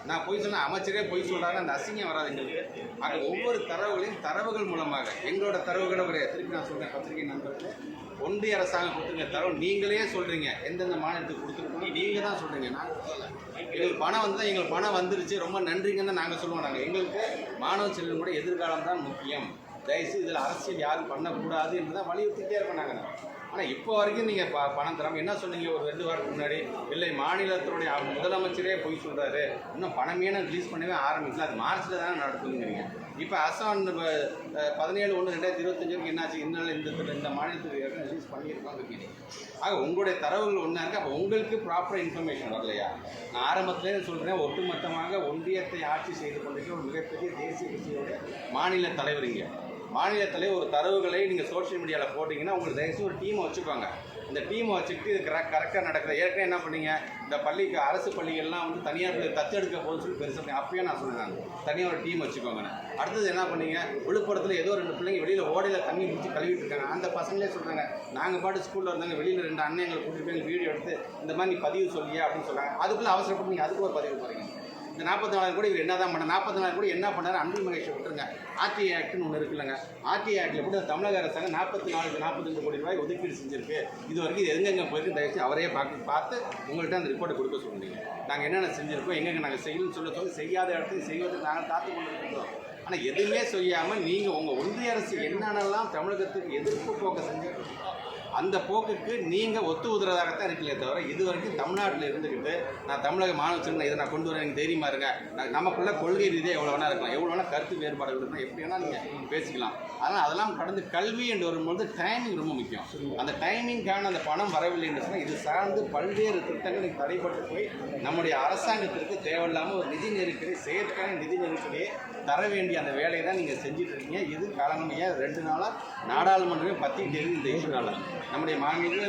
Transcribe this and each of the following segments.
நான் பொய் சொன்ன அமைச்சரே பொய் சொல்கிறாங்க, அந்த அசிங்கம் வராது எங்களுக்கு. ஆக ஒவ்வொரு தரவுகள் மூலமாக எங்களோட தரவுகளை திருப்பி நான் சொல்கிறேன், பத்திரிகை நண்பர்களே, ஒன்றிய அரசாங்கம் கொடுத்துருங்க தரவு நீங்களே சொல்கிறீங்க, எந்தெந்த மாநிலத்துக்கு கொடுத்துருக்கோம் நீங்கள் தான் சொல்கிறீங்க, நாங்கள் சொல்லலை. எங்களுக்கு பணம் வந்து எங்களுக்கு பணம் வந்துருச்சு, ரொம்ப நன்றிங்கன்னு தான் நாங்கள் சொல்லுவோம். நாங்கள் எங்களுக்கு மாணவ செல்வம் கூட எதிர்காலம் தான் முக்கியம், தயவுசெய்து இதில் அரசியல் யாரும் பண்ணக்கூடாது என்று தான் வலியுறுத்திட்டே இருப்போம் நாங்கள். ஆனால் இப்போ வரைக்கும் நீங்கள் பணம் தராமல் என்ன சொன்னீங்க ஒரு 2 வாரத்துக்கு முன்னாடி? இல்லை மாநிலத்தினுடைய முதலமைச்சரே போய் சொல்கிறாரு, இன்னும் பணமே ரிலீஸ் பண்ணவே ஆரம்பிக்கல, அது மார்ச்சில் தானே நடக்குதுங்கிறீங்க. இப்போ அசான் 17/1/2025 வரைக்கும் என்னாச்சு? இந்த மாநிலத்துக்கு ரிலீஸ் பண்ணியிருப்பாங்க. ஆக உங்களுடைய தரவுகள் ஒன்றா இருக்குது. அப்போ உங்களுக்கு ப்ராப்பர் இன்ஃபர்மேஷன் வரலையா? நான் ஆரம்பத்திலே சொல்கிறேன், ஒட்டுமொத்தமாக ஒன்றியத்தை ஆட்சி செய்து கொண்டிருக்கிற ஒரு மிகப்பெரிய தேசிய கட்சியோட மாநில தலைவரிங்க. மாநில தலைவர் ஒரு தரவுகளை நீங்கள் சோஷியல் மீடியாவில் போட்டிங்கன்னா உங்களுக்கு தயவுசெய்து ஒரு டீமை வச்சுக்கோங்க. இந்த டீமை வச்சுக்கிட்டு இது கரெக்டாக நடக்கிற ஏற்கனவே என்ன பண்ணீங்க, இந்த பள்ளிக்கு அரசு பள்ளிகள்லாம் வந்து தனியார் தத்தெடுக்க போகுதுன்னு சொல்லி பெருசாக அப்பயே நான் சொன்னேன், தனியாக ஒரு டீம் வச்சுக்கோங்க. அடுத்தது என்ன பண்ணீங்க, விழுப்புரத்தில் ஏதோ 2 பிள்ளைங்க வெளியில் ஓடையில் தண்ணி பிடிச்சி கழுவிட்டு இருக்காங்க. அந்த பசங்களே சொல்கிறாங்க, நாங்கள் பாட்டு ஸ்கூலில் இருந்தாங்க, வெளியில் 2 அண்ணன் எங்களை கூட்டிகிட்டு போய் வீடியோ எடுத்து இந்த மாதிரி நீ பதிவு சொல்லியா அப்படின்னு சொல்கிறாங்க. அதுக்குள்ளே அவசரப்பட்டு நீங்கள் அதுக்கு ஒரு பதிவு போகிறீங்க. இந்த 44 கூட இவர் என்ன தான் பண்ண 44 கூட என்ன பண்ணார்? அன்பில் மகேஷை விட்டுருங்க. ஆர்டிஐ ஆக்ட்னு ஒன்று இருக்குல்லங்க, ஆர்டிஐ ஆக்டில் கூட தமிழக அரசாங்கம் 44-42 கோடி ரூபாய் ஒதுக்கீடு செஞ்சுருக்கு. இது வரைக்கும் இது எங்கெங்கே போயிருக்கு தயவுசெய்து அவரே பார்த்து உங்கள்கிட்ட அந்த ரிப்போர்ட்டை கொடுக்க சொல்லுங்க. நாங்கள் என்னென்ன செஞ்சுருக்கோம், எங்கெங்கே நாங்கள் செய்யணும்னு சொல்லி செய்யாத இடத்துக்கு செய்வதற்கு நாங்கள் காத்து கொண்டு இருக்கிறோம். ஆனால் எதுவுமே செய்யாமல் நீங்கள் உங்கள் ஒன்றிய அரசு என்னென்னலாம் தமிழகத்துக்கு எதிர்ப்பு போக்க செஞ்சுருக்கோம் அந்த போக்குக்கு நீங்கள் ஒத்து உதறதாகத்தான் இருக்கீங்களே தவிர இது வரைக்கும் தமிழ்நாட்டில் இருந்துக்கிட்டு நான் தமிழக மாணவ செல்வம் இதை நான் கொண்டு வரேன் எனக்கு தைரியமாக இருங்க, நமக்குள்ள கொள்கை ரீதியாக எவ்வளோ வேணா இருக்கலாம், எவ்வளோ வேணால் கருத்து வேறுபாடுகள் இருந்தால் எப்படி வேணால் நீங்கள் பேசிக்கலாம். ஆனால் அதெல்லாம் கடந்து கல்வி என்று வரும்போது டைமிங் ரொம்ப முக்கியம். அந்த டைமிங்கான அந்த பணம் வரவில்லை என்று சொன்னால் இது சார்ந்து பல்வேறு திட்டங்கள் தடைப்பட்டு போய் நம்முடைய அரசாங்கத்திற்கு தேவையில்லாமல் ஒரு நிதி நெருக்கடி, செயற்கான நிதி நெருக்கடியை தர வேண்டிய அந்த வேலையை தான் நீங்கள் செஞ்சுட்டு இருக்கீங்க. இது காரணமையாக 2 நாளாக நாடாளுமன்றமே பற்றிட்டு இருக்குது. இந்த இஷ்யூனால நம்முடைய மாநில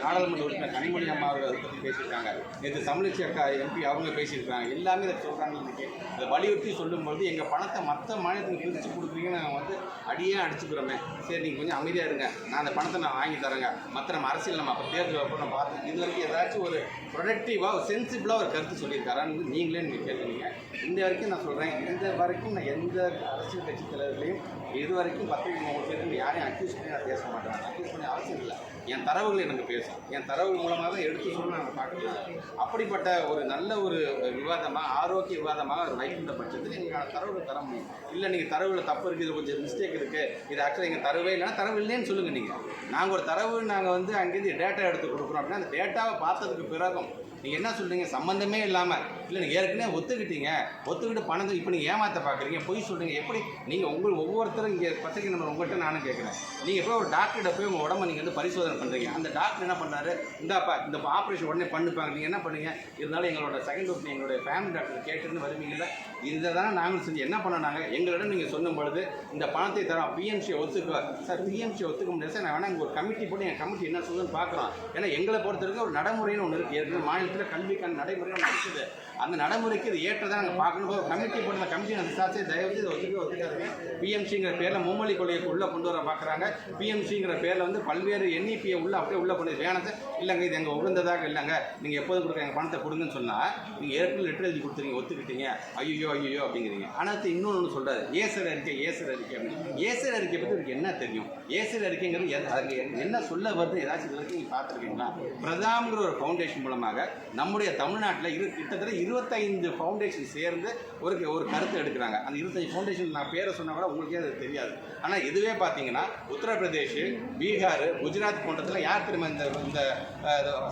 நாடாளுமன்ற உறுப்பினர் கனிமொழி அம்மா அவர்கள் அதை பற்றி பேசியிருக்காங்க. நேற்று தமிழச்சி அக்கா எம்பி அவங்க பேசியிருக்காங்க. எல்லாமே இதை சொல்கிறாங்க. இன்றைக்கி அதை வலியுறுத்தி சொல்லும்போது எங்கள் பணத்தை மற்ற மாநிலத்துக்கு பிரித்து கொடுக்குறீங்கன்னு நாங்கள் வந்து அடியே அடிச்சுக்கிறோமே, சரி நீங்கள் கொஞ்சம் அமைதியாக இருங்க, நான் அந்த பணத்தை நான் வாங்கி தரேங்க, மற்ற நம்ம அரசியல் நம்ம அப்போ தேர்தல் வைப்போம் நம்ம பார்த்து இது வரைக்கும் ஏதாச்சும் ஒரு ப்ரொடக்டிவாக ஒரு சென்சிபிளாக ஒரு கருத்து சொல்லியிருக்காரான்னு நீங்களே நீங்கள் கேட்குறீங்க. இந்த வரைக்கும் நான் சொல்கிறேன், இந்த வரைக்கும் நான் எந்த அரசியல் கட்சி தலைவர்களையும் இது வரைக்கும் பத்திரிகை பேருக்கு யாரையும் அக்யூஸ் பண்ணி நான் பேச மாட்டேன். அக்யூஸ் பண்ணி அவசியம் இல்லை. என் தரவுகள் எனக்கு பேசும், என் தரவுகள் மூலமாக தான் எடுத்து சொல்லி நாங்கள் பார்க்கலாம். அப்படிப்பட்ட ஒரு நல்ல ஒரு விவாதமாக ஆரோக்கிய விவாதமாக ஒரு வைக்கின்ற பட்சத்தில் எங்களுக்கான தரவுகள் தர முடியும். இல்லை நீங்கள் தரவுகள் தப்பு இருக்குது, இது கொஞ்சம் மிஸ்டேக் இருக்குது, இது ஆக்சுவலாக எங்கள் தரவே இல்லைன்னா தரவு இல்லைன்னு சொல்லுங்கள். நாங்கள் ஒரு தரவு நாங்கள் வந்து அங்கேருந்து டேட்டா எடுத்து கொடுக்குறோம் அப்படின்னா அந்த டேட்டாவை பார்த்ததுக்கு பிறகும் நீங்கள் என்ன சொல்கிறீங்க, சம்மந்தமே இல்லாமல் இல்லை நீங்கள் ஏற்கனவே ஒத்துக்கிட்டு பணத்தை இப்போ நீங்கள் ஏமாற்ற பார்க்குறீங்க, பொய் சொல்கிறீங்க. எப்படி நீங்கள் ஒவ்வொருத்தரும் இங்கே பத்திரிகை நம்பர் உங்கள்கிட்ட நானும் கேட்குறேன், நீங்கள் போய் ஒரு டாக்டர்கிட்ட போய் உங்கள் உடம்பை நீங்கள் வந்து பரிசோதனை பண்ணுறீங்க, அந்த டாக்டர் என்ன பண்ணுறாரு, இந்தாப்பா இந்த ஆப்ரேஷன் உடனே பண்ணிப்பாங்க, நீங்கள் என்ன பண்ணுங்க, இருந்தாலும் எங்களோட செகண்ட் ஒப்பீனியன் எங்களுடைய ஃபேமிலி டாக்டர் கேட்டுன்னு வருவீங்களா? இதை தானே நாங்களும் செஞ்சு என்ன பண்ணாங்க எங்களிடம் நீங்கள் சொல்லும் பொழுது இந்த பணத்தை தரோம் பிஎம்சியை ஒத்துக்குவார் சார். பிஎம்சியை ஒத்துக்க முடியாது சார், நான் வேணா இங்கே ஒரு கமிட்டி போட்டு எங்கள் கமிட்டி என்ன சொல்லுன்னு பார்க்குறோம். ஏன்னா எங்களை பொறுத்தவரைக்கும் ஒரு நடைமுறைன்னு ஒன்று இருக்குது, ஏற்கனவே மாநிலத்தில் கல்விக்கான நடைமுறை ஒன்று இருக்குது. அந்த நடைமுறைக்கு இது ஏற்றதான் நாங்கள் பார்க்கணும். ஒரு கமிட்டி போட்டு அந்த கமிட்டி அந்த விசாரிச்சு தயவுசெய்து இதை ஒத்துக்காதுங்க. பிஎம்சிங்கிற பேரில் மும்மொழி கொள்கைக்கு உள்ளே கொண்டு வர பார்க்குறாங்க. பிஎம்சிங்கிற பேரில் வந்து பல்வேறு என்இபியை அப்படியே உள்ளே கொண்டு வேணாம் சார், இல்லைங்க இது எங்கள் உகந்ததாக இல்லைங்க, நீங்கள் எப்போதும் கொடுக்க எங்கள் பணத்தை கொடுங்கன்னு சொன்னால் நீங்கள் ஏற்கனவே லெட்டர் எழுதி கொடுத்துருங்க, ஒத்துக்கிட்டீங்க, ஐயோ அப்படிங்கிறீங்க. ஆனால் இன்னொன்று சொல்கிறாரு ஏசர் அறிக்கை அப்படின்னு. ஏசர் அறிக்கை பற்றி உங்களுக்கு என்ன தெரியும்? ஏசர் அறிக்கைங்கிறது அதுக்கு என்ன சொல்ல வருது ஏதாச்சும் வரைக்கும் நீங்கள் பார்த்துருக்கீங்களா? பிரதாம்ங்கிற ஒரு ஃபவுண்டேஷன் மூலமாக நம்முடைய தமிழ்நாட்டில் கிட்டத்தட்ட 25 ஃபவுண்டேஷன் சேர்ந்து ஒரு கருத்து எடுக்கிறாங்க. அந்த 25 ஃபவுண்டேஷன் நான் பேரை சொன்னால் கூட உங்களுக்கே அது தெரியாது. ஆனால் இதுவே பார்த்தீங்கன்னா உத்தரப்பிரதேஷ், பீகார், குஜராத் போன்றதில் யார் திரும்ப இந்த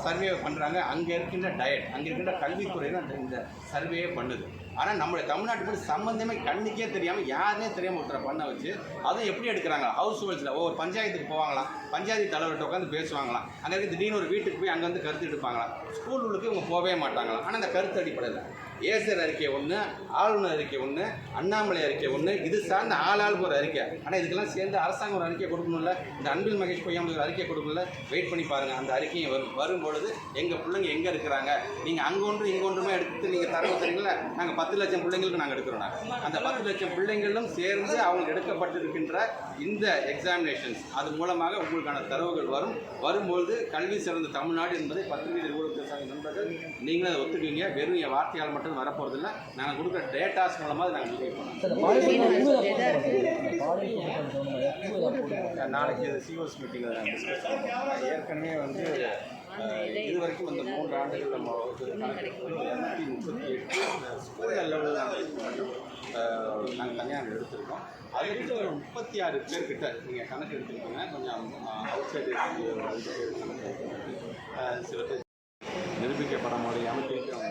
சர்வே பண்ணுறாங்க? அங்கே இருக்கின்ற அங்கே இருக்கின்ற கல்வித்துறை தான் இந்த சர்வேயே பண்ணுது. ஆனால் நம்மளுடைய தமிழ்நாட்டுக்கு சம்பந்தமே கண்ணுக்கே தெரியாமல் யாருனே தெரியாமல் ஒருத்தரை பண்ண வச்சு அதுவும் எப்படி எடுக்கிறாங்க? ஹவுஸ் ஹோல்ஸில் ஒவ்வொரு பஞ்சாயத்துக்கு போவாங்களாம், பஞ்சாயத்து தலைவர்கிட்ட உட்காந்து பேசுவாங்களாம், அங்கே இருக்க திடீர்னு ஒரு வீட்டுக்கு போய் அங்கே வந்து கருத்து எடுப்பாங்களாம், ஸ்கூலுக்கு இவங்க போகவே மாட்டாங்களாம். ஆனால் அந்த கருத்து அடிப்படையில் ஏசர் அறிக்கை ஒன்று, ஆளுநர் அறிக்கை ஒன்று, அண்ணாமலை அறிக்கை ஒன்று, இது சார்ந்த ஆளாளுக்கு ஒரு அறிக்கை. ஆனால் இதுக்கெல்லாம் சேர்ந்து அரசாங்கம் ஒரு அறிக்கை கொடுக்கணும்ல, இந்த அன்பில் மகேஷ் பொய்யாமல் ஒரு அறிக்கை கொடுக்கணும்ல, வெயிட் பண்ணி பாருங்கள். அந்த அறிக்கையும் வரும்பொழுது எங்கள் பிள்ளைங்க எங்கே இருக்கிறாங்க, நீங்கள் அங்கொன்று இங்கொன்றுமே எடுத்து நீங்கள் தரவு தரீங்களா? நாங்கள் 10 லட்சம் பிள்ளைங்களுக்கு நாங்கள் எடுக்கிறோம். அந்த 10 லட்சம் பிள்ளைங்களும் சேர்ந்து அவங்களுக்கு எடுக்கப்பட்டிருக்கின்ற இந்த எக்ஸாமினேஷன்ஸ் அது மூலமாக உங்களுக்கான தரவுகள் வரும்பொழுது கல்வி சிறந்த தமிழ்நாடு என்பதை பத்திரிகை நிறுவனத்தை சங்க நண்பர்கள் நீங்களும் அதை ஒத்துக்குவீங்க. வெறும் என் வார்த்தையால் மட்டும் வரப்போகிறதில்ல, நாங்கள் கொடுக்குற டேட்டாஸ் மூலமாக நாங்கள் முடிவு பண்ணுவோம். நாளைக்கு சிஓஸ் மீட்டிங்கில் நாங்கள் டிஸ்கஸ் பண்ணுவோம். ஏற்கனவே வந்து இது வரைக்கும் இந்த 3 ஆண்டுகள் நம்ம கணக்கெடுப்பு 238 ஸ்கூல் லெவலில் நாங்கள் தனியாக எடுத்திருக்கோம். அதில் கிட்ட ஒரு 36 பேர்கிட்ட நீங்கள் கணக்கு எடுத்துருக்கீங்க. கொஞ்சம் அவுட் சைடு சில பேர் நிரூபிக்கப்பட முடியாமல் திருப்பி அவங்க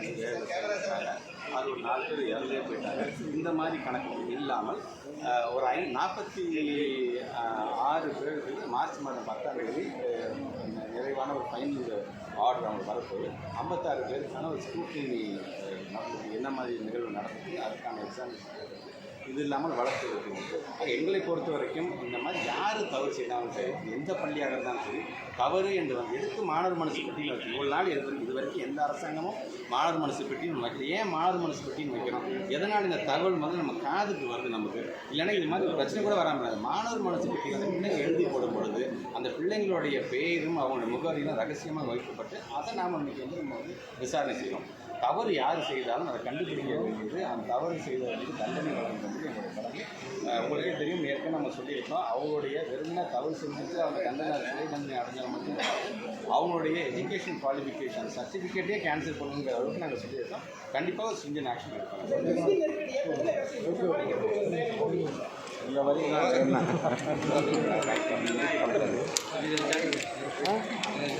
அது ஒரு 4 பேர் இறந்தே போயிட்டாங்க. இந்த மாதிரி கணக்கு இல்லாமல் ஒரு 46 பேருக்கு மார்ச் மாதம் 10ஆம் தேதி நிறைவான ஒரு ஃபைனல் ஆர்டர் அவங்களுக்கு வரப்போகுது. 56 பேருக்கான ஒரு ஸ்க்ரூட்டினி நடந்தது, என்ன மாதிரி நிகழ்வு நடந்தது, அதுக்கான எக்ஸாமினேஷன். இது இல்லாமல் வளர்த்து இருக்குது. எங்களை பொறுத்த வரைக்கும் இந்த மாதிரி யார் தவறு செய்தாலும் சரி, எந்த பள்ளியாக இருந்தாலும் சரி, தவறு என்று வந்து எதுக்கு மாணவர் மனசு பெட்டின்னு வைக்கணும்? இவ்வளோ நாள் இது வரைக்கும் எந்த அரசாங்கமும் மாணவர் மனசு பெட்டின்னு வைக்கல. ஏன் மாணவர் மனசு பெட்டின்னு வைக்கிறோம்? எதனால் இந்த தகவல் வந்து நம்ம காதுக்கு வருது நமக்கு? இல்லைன்னா இது மாதிரி ஒரு பிரச்சனை கூட வராமல் மாணவர் மனசு பெட்டி வந்து பிள்ளைங்க எழுதி போடும் பொழுது அந்த பிள்ளைங்களுடைய பேரும் அவங்களுடைய முகவரியும் ரகசியமாக வைக்கப்பட்டு அதை நாம் இன்றைக்கி வந்து நம்ம வந்து விசாரணை செய்யணும். தவறு யார் செய்தாலும் அதை கண்டுபிடிக்க வேண்டியது, அந்த தவறு செய்தவர்களுக்கு தண்டனை வழங்குறது எங்களுடைய கடமை. உங்களுக்கே தெரியும், ஏற்கனவே நம்ம சொல்லியிருக்கோம், அவங்களுடைய வெறுமனே தவறு செஞ்சுட்டு அவங்க சிறை தண்டனை அடைஞ்சால் மட்டும் அவங்களுடைய எஜுகேஷன் குவாலிஃபிகேஷன் சர்டிஃபிகேட்டே கேன்சல் பண்ணுங்கிற அளவுக்கு நாங்கள் சொல்லியிருக்கோம். கண்டிப்பாக ஸ்ட்ரிஞ்சன்ட் ஆக்ஷன் எடுப்போம். இந்த வரைக்கும்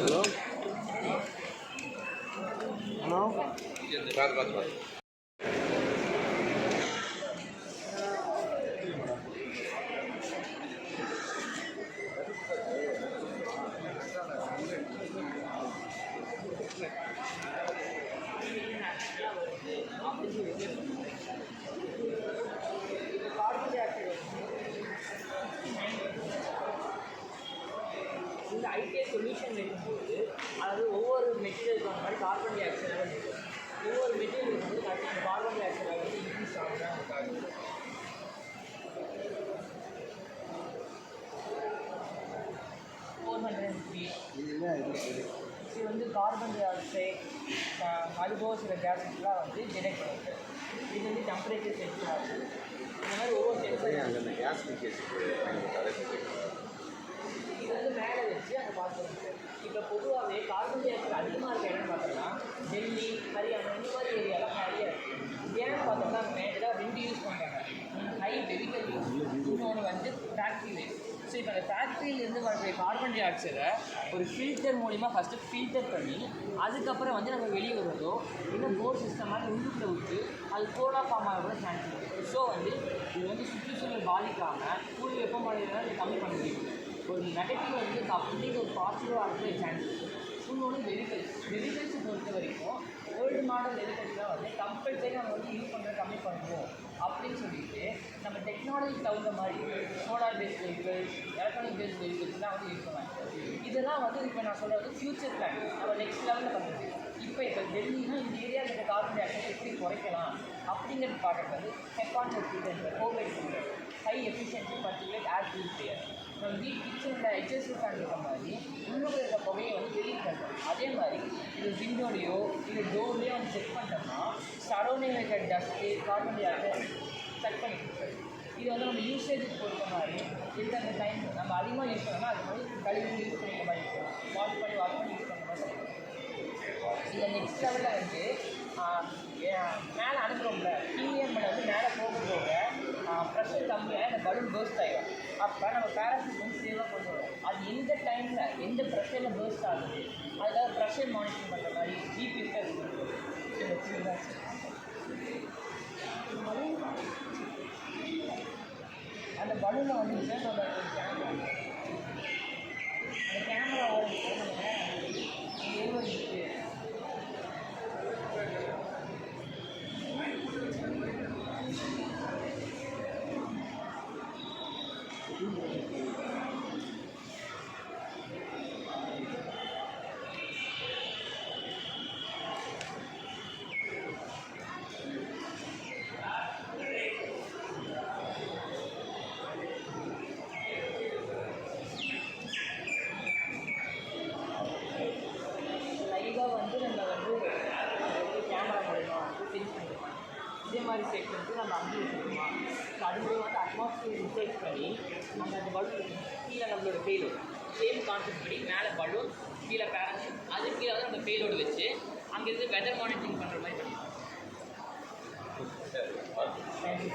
ஹலோ ஹலோ பார்த்து இந்த ஐடிஐ சொல்யூஷன் வைக்கும்போது அதாவது ஒவ்வொரு மெட்டீரியலுக்கு அந்த மாதிரி கார்பன் டை ஆக்சைடு லெவல் இருக்கும். ஒவ்வொரு மெட்டீரியலுக்கு வந்து கரெக்டாக கார்பன் டை ஆக்சைடு லெவல் வந்து இன்க்ரீஸ் ஆகுதான் இருக்காது. 403 இது வந்து கார்பன் டை ஆக்சைடு அதுபோக சில கேஸஸ்லாம் வந்து டிடெக்ட் பண்ணுது. இது வந்து டெம்பரேச்சர் சென்சிங் ஆகுது. இந்த மாதிரி ஒவ்வொரு சென்சர் அந்த கேஸ் லீக்கேஜ் இது வந்து மேலே வச்சு அதை பார்த்துருங்க. இப்போ பொதுவாகவே கார்பன் டை ஆக்சைடு அதிகமாக இருக்க இடம்னு பார்த்தோம்னா டெல்லி, ஹரியானா இந்த மாதிரி ஏரியாலாம் நிறைய இருக்குது. ஏன்னு பார்த்தோம்னா மேஜராக 2 யூஸ் பண்ணுறாங்க. ஹை வெஹிக்கல் யூஸ், இன்னொன்று வந்து ஃபேக்ட்ரி வேஸ்ட். ஸோ இப்போ அந்த ஃபேக்ட்ரியிலேருந்து வரக்கூடிய கார்பன் டை ஆக்சைடை ஒரு ஃபில்டர் மூலிமா ஃபஸ்ட்டு ஃபில்டர் பண்ணி அதுக்கப்புறம் வந்து நம்ம வெளியே வருவதோ இன்னும் போர் சிஸ்டம் மாதிரி உள்ளுக்குள்ளே விட்டு அது கோலா ஃபார்ம் ஆக கூட சான்ஸ் இருக்குது. ஸோ வந்து இது வந்து சுற்றுச்சூழல் பாதிக்காமல் கூடிய வெப்பமடைகிறத இது கம்மி பண்ண முடியும். ஒரு நெகட்டிவ் வந்து அப்படிங்கிற ஒரு பாசிட்டிவாக இருக்கிற சான்ஸ் இருக்குது. இன்னொன்று வெஹிக்கல்ஸை பொறுத்த வரைக்கும் ஓல்டு மாடல் வெஹிக்கல்ஸ்லாம் வந்து கம்பல்சரி நம்ம வந்து யூஸ் பண்ணுற கம்மி பண்ணுவோம் அப்படின்னு சொல்லிட்டு நம்ம டெக்னாலஜிக்கு தகுந்த மாதிரி solar based vehicles, electronic based வெஹிக்கல்ஸ்லாம் வந்து யூஸ் பண்ணுவாங்க. இதெல்லாம் வந்து இப்போ நான் சொல்கிறது ஃபியூச்சர் பிளான், நம்ம நெக்ஸ்ட் லெவலில் பண்ணுறது. இப்போ டெல்லினா இந்த ஏரியாவில் இருக்க கார்பன் டை ஆக்சைடு எப்படி குறைக்கலாம் அப்படிங்கிறது பார்க்குறது வந்து ஹெப்பான் ஃபில்டர், கோவைட் filter, high efficiency particulate air purifier. நம்ம வீட் கிச்சனில் HSU ஃபேன் இருக்கிற மாதிரி உள்ளுக்கு இருக்க புகையை வந்து வெளியே தரும். அதே மாதிரி இது விண்டோலையோ இல்லை டோர்லேயோ வந்து செக் பண்ணிட்டோம்னா சரௌண்டிங் இருக்கிற dust carbon di oxide check பண்ணி கொடுக்குறது. இது வந்து நம்ம யூசேஜுக்கு பொறுத்த மாதிரி எந்தெந்த டைம் நம்ம அதிகமாக யூஸ் பண்ணோம்னா அது மாதிரி கழிவு யூஸ் பண்ணுற மாதிரி இருக்கும், வாஷ் பண்ணி யூஸ் பண்ணுற மாதிரி இருக்கும். இதை நெக்ஸ்ட் லெவலில் வந்து மேலே அனுப்புகிறோம்ல டிஎம்ல வந்து மேலே போக ப்ரெஷர் கம்மியாக இந்த பலூன் பர்ஸ்ட் ஆகிடும். அப்போ நம்ம பேராசூட் வந்து சேவாக கொண்டு வரும். அது எந்த டைமில் எந்த ப்ரெஷரில் பர்ஸ்ட் ஆகுது அதுக்காக ப்ரெஷர் மானிட்டரிங் பண்ணுற மாதிரி ஜிபி அந்த பலூனை வந்து அந்த கேமரா மாதிரி ஸ்டேஷனுக்கு நம்ம அங்கே வச்சுருக்கோமா? ஸோ அது மூலம் வந்து அட்மாஸ்பியர் ரிசர்ச் பண்ணி அங்கே அந்த பலூன் கீழே நம்மளோட பேலோட் சேம் கான்செப்ட் படி மேலே பலூன் கீழே பேரண்ட் அது கீழே வந்து நம்ம பேலோடு வச்சு அங்கேருந்து வெதர் மானிட்டரிங் பண்ணுற மாதிரி பண்ணிடுவோம். சரி. தேங்க்யூ.